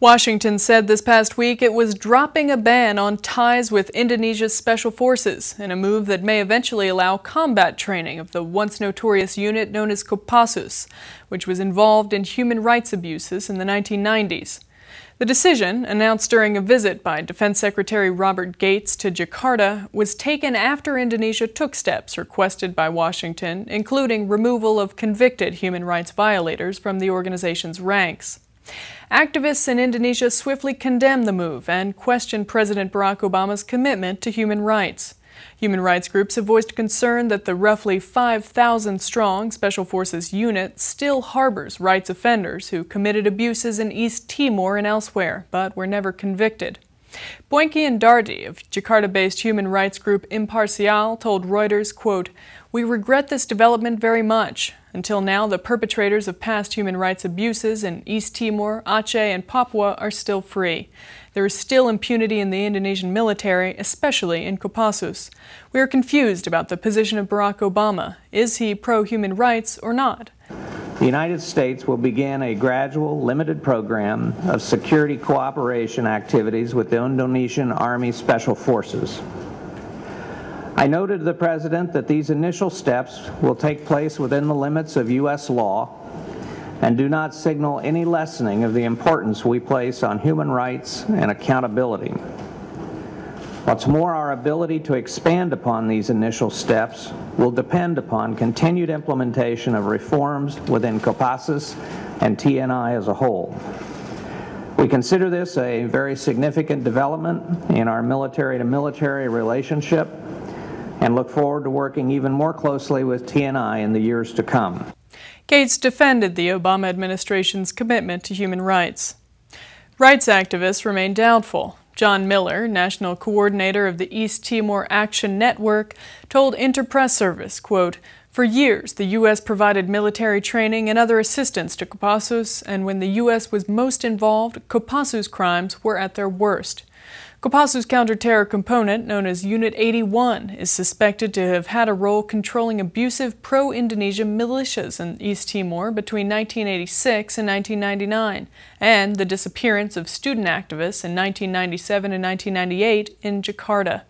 Washington said this past week it was dropping a ban on ties with Indonesia's special forces in a move that may eventually allow combat training of the once-notorious unit known as Kopassus, which was involved in human rights abuses in the 1990s. The decision, announced during a visit by Defense Secretary Robert Gates to Jakarta, was taken after Indonesia took steps requested by Washington, including removal of convicted human rights violators from the organization's ranks. Activists in Indonesia swiftly condemned the move and questioned President Barack Obama's commitment to human rights. Human rights groups have voiced concern that the roughly 5,000-strong Special Forces unit still harbors rights offenders who committed abuses in East Timor and elsewhere, but were never convicted. Boinky and Dardi of Jakarta-based human rights group Imparcial told Reuters, quote, "We regret this development very much. Until now, the perpetrators of past human rights abuses in East Timor, Aceh, and Papua are still free. There is still impunity in the Indonesian military, especially in Kopassus. We are confused about the position of Barack Obama. Is he pro-human rights or not?" The United States will begin a gradual, limited program of security cooperation activities with the Indonesian Army Special Forces. I noted to the President that these initial steps will take place within the limits of U.S. law and do not signal any lessening of the importance we place on human rights and accountability. What's more, our ability to expand upon these initial steps will depend upon continued implementation of reforms within Kopassus and TNI as a whole. We consider this a very significant development in our military-to-military relationship and look forward to working even more closely with TNI in the years to come. Gates defended the Obama administration's commitment to human rights. Rights activists remain doubtful. John Miller, national coordinator of the East Timor Action Network, told Interpress Service, quote, "For years, the U.S. provided military training and other assistance to Kopassus, and when the U.S. was most involved, Kopassus crimes were at their worst." Kopassus' counter-terror component, known as Unit 81, is suspected to have had a role controlling abusive pro-Indonesia militias in East Timor between 1986 and 1999, and the disappearance of student activists in 1997 and 1998 in Jakarta.